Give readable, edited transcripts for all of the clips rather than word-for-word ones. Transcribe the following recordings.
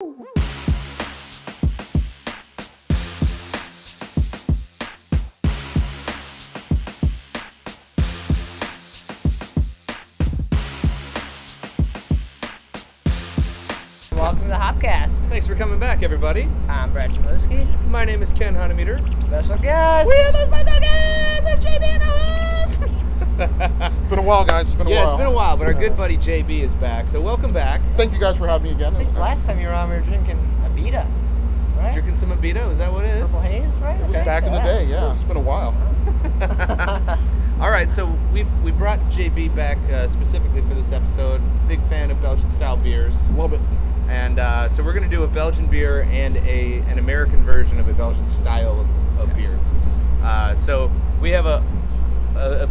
Welcome to the Hopcast. Thanks for coming back, everybody. I'm Brad Chmielewski. My name is Ken Hunnemeder. Special guest. We have a special guest! It's JB in the house! It's been a while, guys. It's been a while. Yeah, it's been a while, but our good buddy JB is back, so welcome back. Thank you guys for having me again. I think last time you were on, we were drinking Abita, right? Drinking some Abita, is that what it is? Purple Haze, right? It was back in the day, yeah. It's been a while. All right, so we brought JB back specifically for this episode. Big fan of Belgian-style beers. Love it. And so we're going to do a Belgian beer and an American version of a Belgian style of beer. So we have a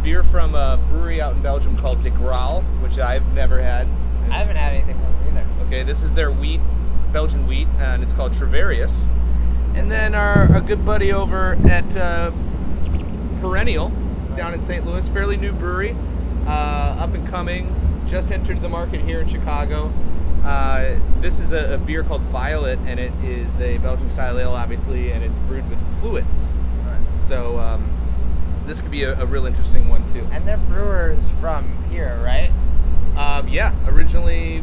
beer from a brewery out in Belgium called De Graal, which I've never had. I haven't had anything from them either. Okay, this is their wheat, Belgian wheat, and it's called Triverius. And then our good buddy over at Perennial down in St. Louis, fairly new brewery, up and coming, just entered the market here in Chicago. This is a beer called Violet, and it is a Belgian-style ale, obviously, and it's brewed with pluots. Right. So this could be a real interesting one, too. And they're brewers from here, right? Yeah, originally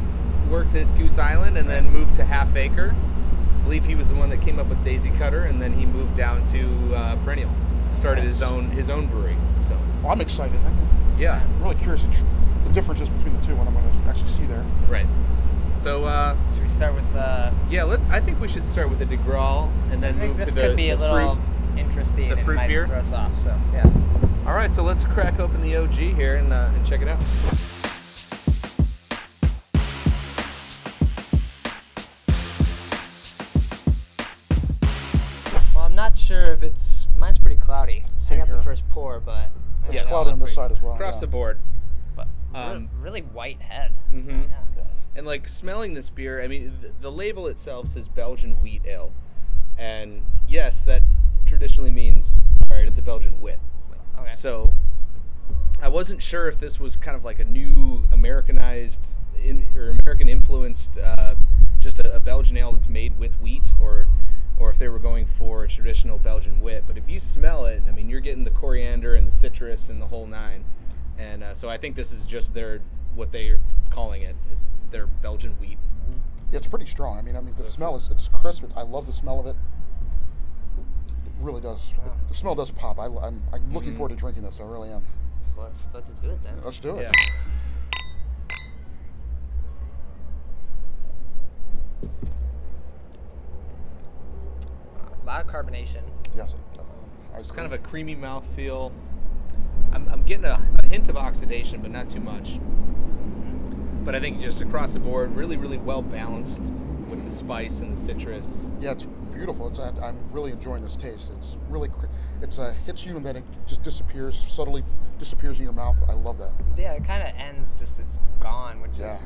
worked at Goose Island and then moved to Half Acre. I believe he was the one that came up with Daisy Cutter, and then he moved down to Perennial, started his own brewery. So Well, I'm excited. yeah, I'm really curious the differences between the two when I'm going to actually see there. right. So Should we start with the... yeah, I think we should start with the De Graal and then I think move this to could be a little fruit. interesting. the fruit it might beer? throw us off, so yeah. All right, so let's crack open the OG here and check it out. Well, I'm not sure if it's... Mine's pretty cloudy. Same I got here. the first pour, but... It's Yeah, cloudy on this side as well. Across yeah. the board. But really white head. Mhm. Yeah. And like smelling this beer, I mean, the label itself says Belgian wheat ale, and yes, that traditionally means, all right, it's a Belgian wit. Okay. So I wasn't sure if this was kind of like a new Americanized or American influenced, just a Belgian ale that's made with wheat, or if they were going for a traditional Belgian wit. But if you smell it, I mean, you're getting the coriander and the citrus and the whole nine. And so I think this is just what they're calling it is their Belgian wheat. Yeah, it's pretty strong. I mean, the smell it's crisp. I love the smell of it. It really does. The smell does pop. I'm looking forward to drinking this. I really am. Let's do it then. Let's do it. Yeah. A lot of carbonation. Yes. It's kind of a creamy mouthfeel. I'm getting a hint of oxidation, but not too much. But I think just across the board, really, really well balanced with the spice and the citrus. Yeah, it's beautiful. I'm really enjoying this taste. It's really, it hits you and then it just disappears, subtly disappears in your mouth. I love that. Yeah, it kind of ends just it's gone, which Yeah. is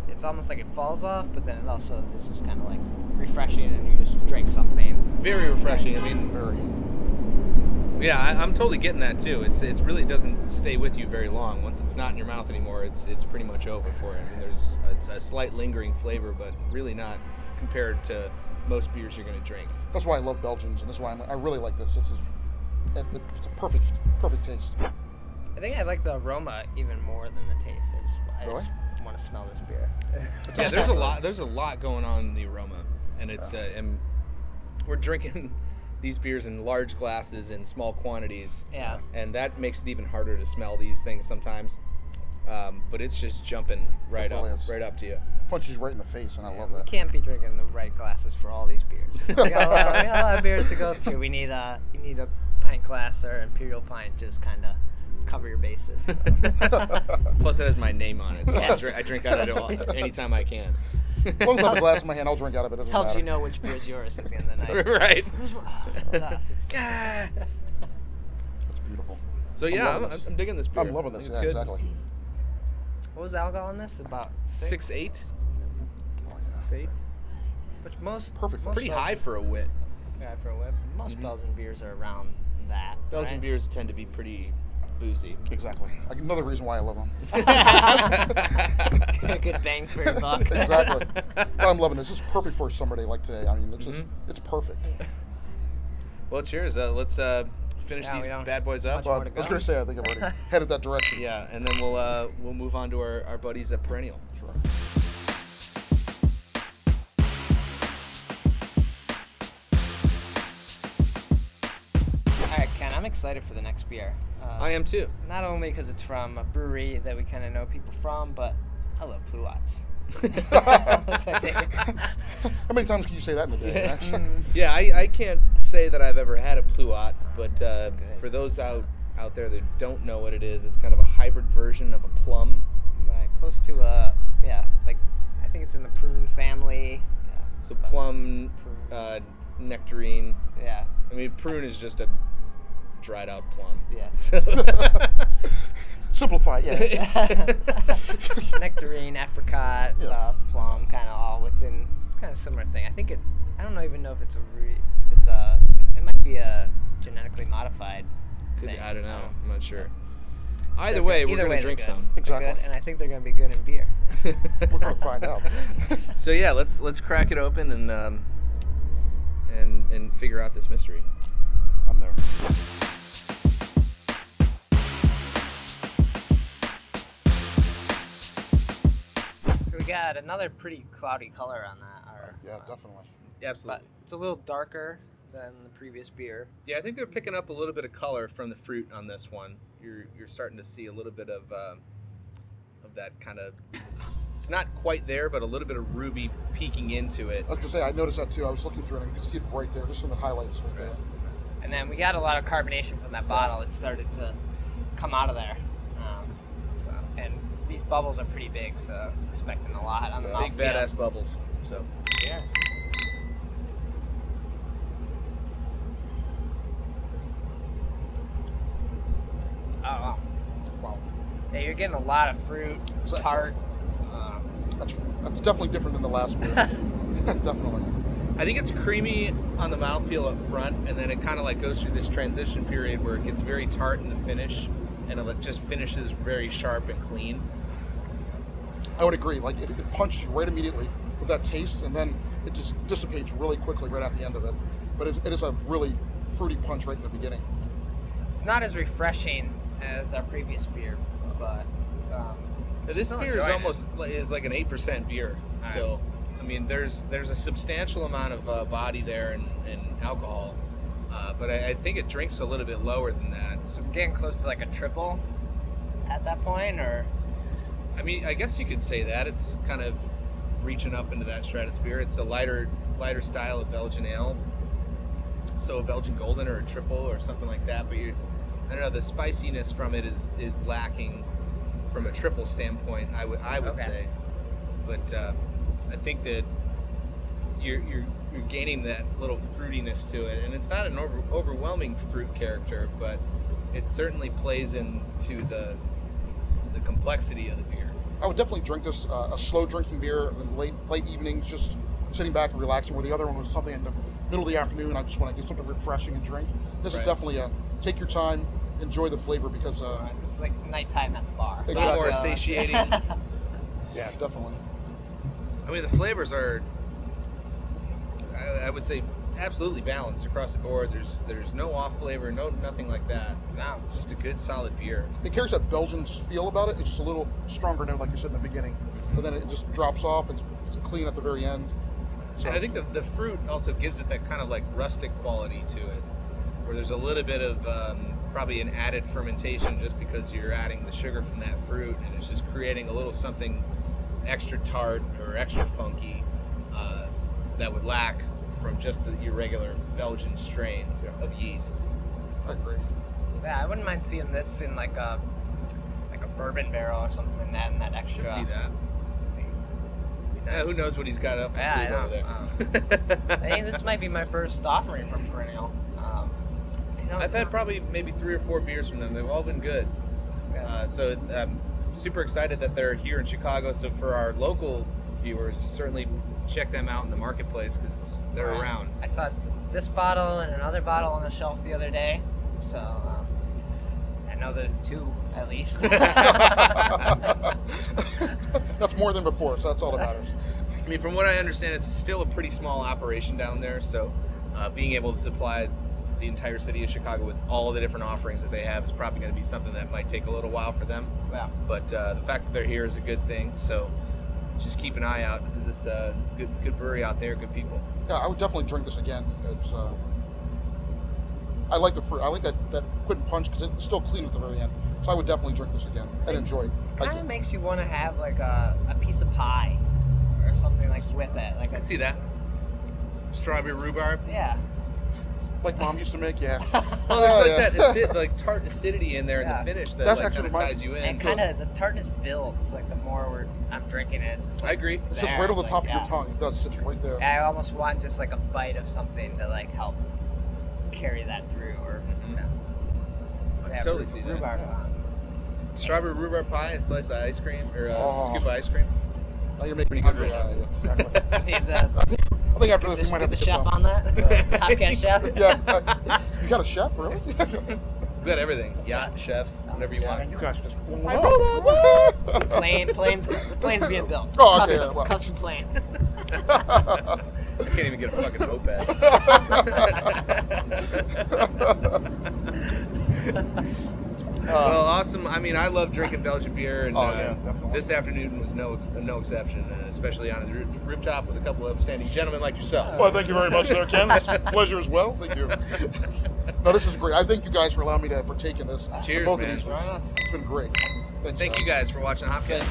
it's almost like it falls off, but then it also is just kind of like refreshing, and you just drink something. Very refreshing. I mean, Very. yeah, I'm totally getting that too. It's really doesn't stay with you very long. Once it's not in your mouth anymore, it's pretty much over for it. I mean, there's a slight lingering flavor, but really not compared to most beers you're going to drink. That's why I love Belgians, and that's why I really like this. It's a perfect taste. I think I like the aroma even more than the taste. I Really? just want to smell this beer. Yeah, there's a lot going on in the aroma, and it's and we're drinking these beers in large glasses in small quantities. Yeah. And that makes it even harder to smell these things sometimes. But it's just jumping right really up is. to you. Punches you right in the face, and I love We that. can't be drinking the right glasses for all these beers. We got a lot of beers to go through. You need a pint glass or imperial pint, just kind of cover your bases. Plus, it has my name on it, so I drink out of it anytime I can. As long as I have a glass in my hand, I'll drink out of it. It doesn't Helps matter. you know which beer is yours at the end of the night. Right. It's beautiful. So yeah, I'm digging this beer. I'm loving this. It's Yeah, good. exactly. What was the alcohol in this? About 6.8. Oh, yeah. 6.8. Which most Perfect. most Pretty Bel- high for a wit. Yeah, for a whip. Most Belgian beers are around that. Belgian right? beers tend to be pretty boozy. Exactly. Like, another reason why I love them. Good bang for your buck. Exactly. But I'm loving this. This is perfect for a summer day like today. I mean, it's just, it's perfect. Well, cheers. Let's finish these bad boys up. Well, I was going to say, I think I've already headed that direction. Yeah, and then we'll move on to our buddies at Perennial. Sure. All right, Ken, I'm excited for the next beer. I am too. Not only because it's from a brewery that we kind of know people from, but I love pluots. How many times can you say that in a day? Yeah, I can't say that I've ever had a pluot, but for those out there that don't know what it is, it's kind of a hybrid version of a plum. Right, close to like I think it's in the prune family. Yeah. So plum, nectarine. Yeah. I mean, prune is just a dried out plum. Yeah. Simplify, yeah. Nectarine, apricot, plum, kind of all within kind of similar thing. I think it. I don't even know if it's it might be a genetically modified thing. I don't know. I'm not sure. Either way, we're gonna drink some. Exactly. Good, and I think they're gonna be good in beer. We're gonna find out. So yeah, let's crack it open and figure out this mystery. I'm there. So we got another pretty cloudy color on that. Yeah, definitely. Absolutely. But it's a little darker than the previous beer. Yeah, I think they're picking up a little bit of color from the fruit on this one. You're starting to see a little bit of that kind of. It's not quite there, but a little bit of ruby peeking into it. I was gonna say, I noticed that too. I was looking through it, and you can see it right there, just in the highlights right there. And then we got a lot of carbonation from that bottle. It started to come out of there. And these bubbles are pretty big, so expecting a lot on the mouthfeel. Big badass bubbles. So yeah. Oh wow. Yeah, you're getting a lot of fruit, tart. That's definitely different than the last beer. Definitely. I think it's creamy on the mouthfeel up front, and then it kind of like goes through this transition period where it gets very tart in the finish, and it just finishes very sharp and clean. I would agree. Like it punches you right immediately with that taste, and then it just dissipates really quickly right at the end of it. But it is a really fruity punch right in the beginning. It's not as refreshing as our previous beer, but this beer is almost like an 8% beer. So I mean, there's a substantial amount of body there and alcohol, but I think it drinks a little bit lower than that. So we're getting close to like a triple at that point, or? I mean, I guess you could say that. It's kind of reaching up into that stratosphere. It's a lighter style of Belgian ale. So a Belgian Golden or a triple or something like that, but I don't know, the spiciness from it is lacking from a triple standpoint, I would say. But I think that you're gaining that little fruitiness to it, and it's not an overwhelming fruit character, but it certainly plays into the complexity of the beer. I would definitely drink this a slow drinking beer in late evenings, just sitting back and relaxing. Where the other one was something in the middle of the afternoon, I just want to get something refreshing and drink. This is definitely take your time, enjoy the flavor, because it's like nighttime at the bar. Exactly. A little more satiating. Yeah, definitely. I mean, the flavors are, I would say, absolutely balanced across the board. There's no off flavor, nothing like that. No, just a good solid beer. It carries that Belgian feel about it. It's just a little stronger note, like you said in the beginning, but then it just drops off. It's clean at the very end. So. And I think the fruit also gives it that kind of like rustic quality to it, where there's a little bit of probably an added fermentation just because you're adding the sugar from that fruit, and it's just creating a little something extra tart or extra funky that would lack from just your regular Belgian strain of yeast. I agree. Yeah, I wouldn't mind seeing this in like a bourbon barrel or something, and adding that extra. I can see that. Nice. Who knows what he's got up his sleeve over there. I think this might be my first offering from Perennial. I've had probably maybe 3 or 4 beers from them. They've all been good. So I'm super excited that they're here in Chicago. So for our local viewers, certainly check them out in the marketplace because they're around. I saw this bottle and another bottle on the shelf the other day. So I know there's 2 at least. That's more than before, so that's all that matters. I mean, from what I understand, it's still a pretty small operation down there, so being able to supply the entire city of Chicago with all of the different offerings that they have is probably going to be something that might take a little while for them. Yeah. But the fact that they're here is a good thing, so just keep an eye out. This is a good brewery out there, good people. Yeah, I would definitely drink this again. It's I like that quick and punch because it's still clean at the very end. So I would definitely drink this again and enjoy it. Kind of makes you want to have like a piece of pie or something like with it. Like I see that. Strawberry rhubarb. Yeah. Like Mom used to make, yeah. Well, there's that like tart acidity in there in the finish that that's like, actually kind of ties you in. And kind of the tartness builds. Like the more I'm drinking it, it's just like, I agree. It's just right on the top of your tongue. It does. It's right there. I almost want just like a bite of something to like help carry that through, or I can totally see that. Strawberry rhubarb pie, a slice of ice cream, or a scoop of ice cream. Now you're making me hungry. Exactly. I think after this we might have to get the chef on that. Top Cat chef. Yeah. You got a chef, really? We got everything. Yacht, chef, whatever you want. Man, you guys are just blowing Plane's being built. Oh, okay. Custom plane. I can't even get a fucking moped. Well, awesome. I mean, I love drinking Belgian beer, and this afternoon was no exception, especially on the rooftop with a couple of upstanding gentlemen like yourself. Well, thank you very much there, Ken. It's a pleasure as well. Thank you. No, this is great. I thank you guys for allowing me to partake in this. Cheers, both man. of these. It's been great. Thanks, Thank you guys for watching Hopkins.